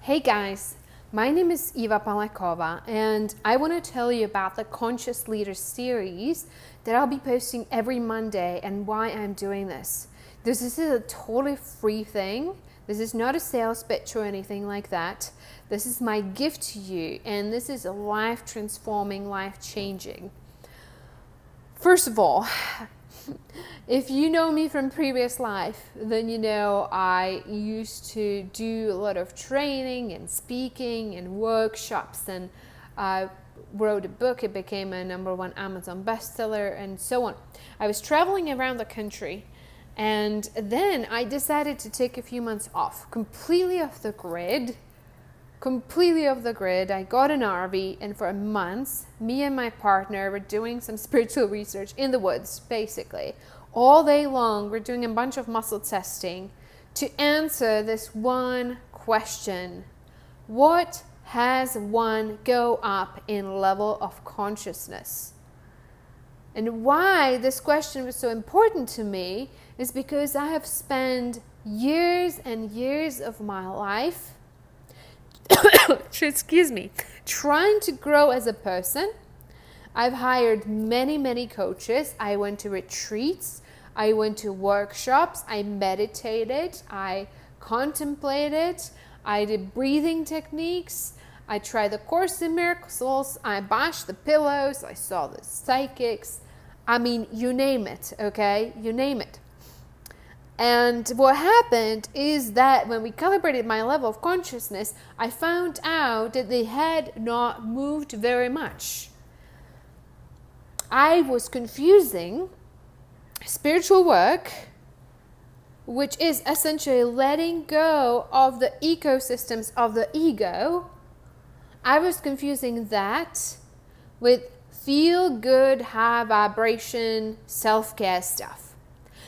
Hey guys, my name is Eva Palakova and I want to tell you about the Conscious Leader series that I'll be posting every Monday and why I'm doing this. This is a totally free thing. This is not a sales pitch or anything like that. This is my gift to you and this is life transforming, life changing. First of all, if you know me from previous life, then you know I used to do a lot of training and speaking and workshops, and I wrote a book. It became a #1 Amazon bestseller and so on. I was traveling around the country, and then I decided to take a few months off, completely off the grid. I got an RV, and for months, me and my partner were doing some spiritual research in the woods, basically. All day long, we're doing a bunch of muscle testing to answer this one question. What has one go up in level of consciousness? And why this question was so important to me is because I have spent years and years of my life trying to grow as a person. I've hired many coaches. I went to retreats. I went to workshops. I meditated. I contemplated. I did breathing techniques. I tried the Course in Miracles. I bashed the pillows. I saw the psychics. I mean, you name it, okay? You name it. And what happened is that when we calibrated my level of consciousness, I found out that they had not moved very much. I was confusing spiritual work, which is essentially letting go of the ecosystems of the ego. I was confusing that with feel good, high vibration, self-care stuff,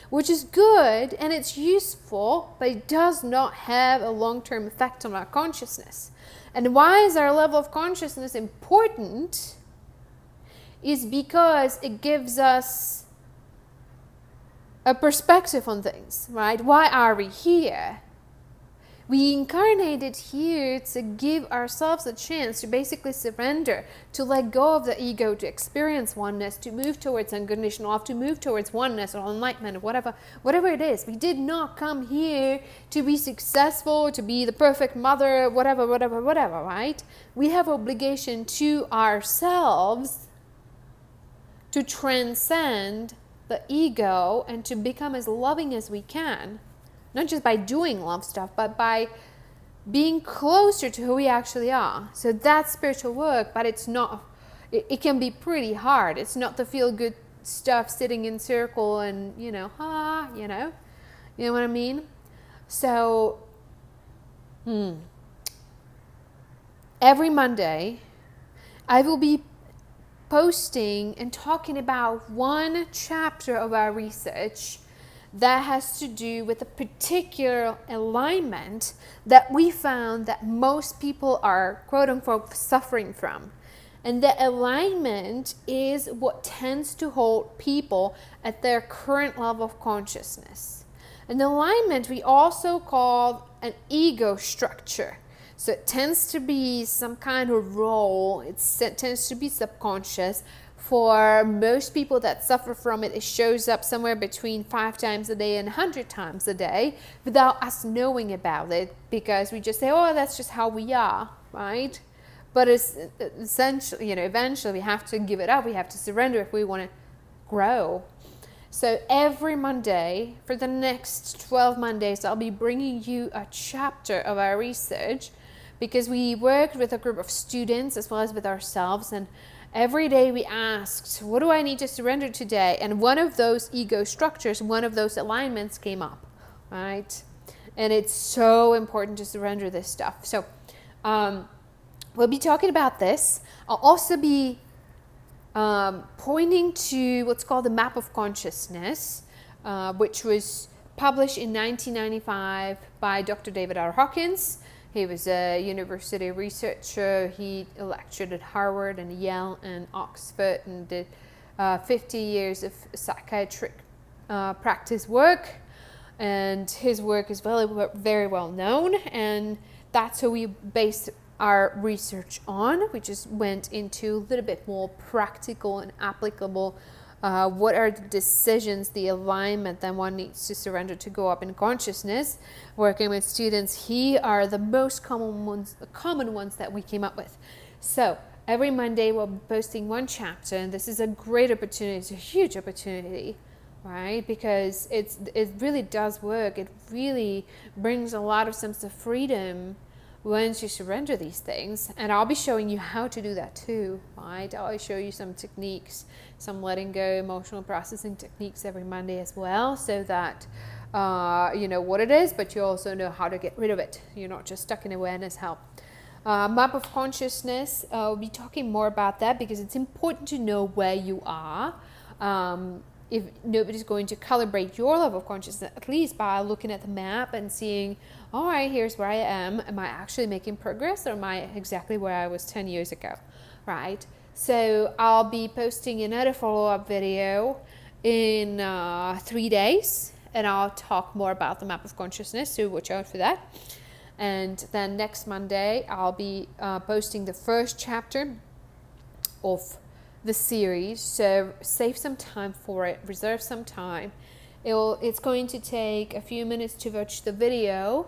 which is good and it's useful, but it does not have a long-term effect on our consciousness. And why is our level of consciousness important? Is because it gives us a perspective on things, right? Why are we here? We incarnated here to give ourselves a chance to basically surrender, to let go of the ego, to experience oneness, to move towards unconditional love, to move towards oneness or enlightenment, whatever it is. We did not come here to be successful, to be the perfect mother, whatever, right? We have obligation to ourselves to transcend the ego and to become as loving as we can. Not just by doing love stuff, but by being closer to who we actually are. So that's spiritual work, but it's not, it can be pretty hard. It's not the feel-good stuff sitting in circle and, you know what I mean? So, every Monday, I will be posting and talking about one chapter of our research that has to do with a particular alignment that we found that most people are quote-unquote suffering from. And that alignment is what tends to hold people at their current level of consciousness. An alignment we also call an ego structure. So it tends to be some kind of role, it tends to be subconscious. For most people that suffer from it, it shows up somewhere between 5 times a day and 100 times a day without us knowing about it, because we just say, oh, that's just how we are, right? But it's essentially, eventually we have to give it up. We have to surrender if we want to grow. So every Monday, for the next 12 Mondays, I'll be bringing you a chapter of our research, because we worked with a group of students as well as with ourselves, and every day we asked, what do I need to surrender today? And one of those ego structures, one of those alignments came up, right? And it's so important to surrender this stuff. So we'll be talking about this. I'll also be pointing to what's called the Map of Consciousness, which was published in 1995 by Dr. David R. Hawkins. He was a university researcher. He lectured at Harvard and Yale and Oxford and did 50 years of psychiatric practice work. And his work is very well known. And that's who we based our research on. We just went into a little bit more practical and applicable. What are the decisions, the alignment that one needs to surrender to go up in consciousness? Working with students, here are the most common ones that we came up with. So every Monday we'll be posting one chapter, and this is a great opportunity. It's a huge opportunity, right? Because it really does work. It really brings a lot of sense of freedom once you surrender these things. And I'll be showing you how to do that too, right? I'll show you some techniques, some letting go, emotional processing techniques every Monday as well, so that you know what it is, but you also know how to get rid of it. You're not just stuck in awareness. Help. Map of consciousness, we'll be talking more about that, because it's important to know where you are. If nobody's going to calibrate your level of consciousness, at least by looking at the map and seeing, all right, here's where I am. Am I actually making progress, or am I exactly where I was 10 years ago, right? So I'll be posting another follow-up video in 3 days, and I'll talk more about the map of consciousness, so watch out for that. And then next Monday, I'll be posting the first chapter of the series. So save some time for it, reserve some time. It's going to take a few minutes to watch the video,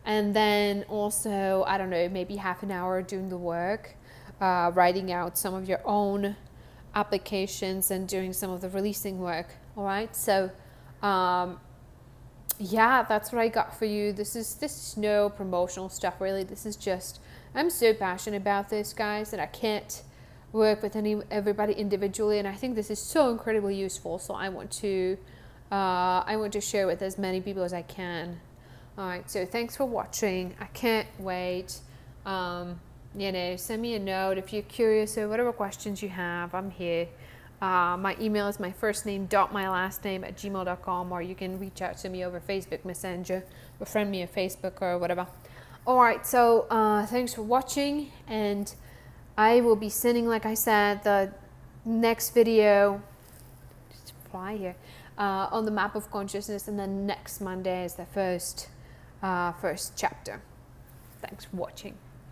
and then also, I don't know, maybe half an hour doing the work, writing out some of your own applications and doing some of the releasing work. All right, so yeah, that's what I got for you. This is no promotional stuff, really. This is just, I'm so passionate about this, guys, that I can't work with everybody individually, and I think this is so incredibly useful. So I want to share with as many people as I can. All right, so thanks for watching. I can't wait. You know, send me a note if you're curious or whatever questions you have. I'm here. My email is my first name dot my last name @gmail.com, or you can reach out to me over Facebook Messenger, or friend me on Facebook or whatever. All right, so thanks for watching, and I will be sending, like I said, the next video, just fly here, on the map of consciousness, and then next Monday is the first chapter. Thanks for watching.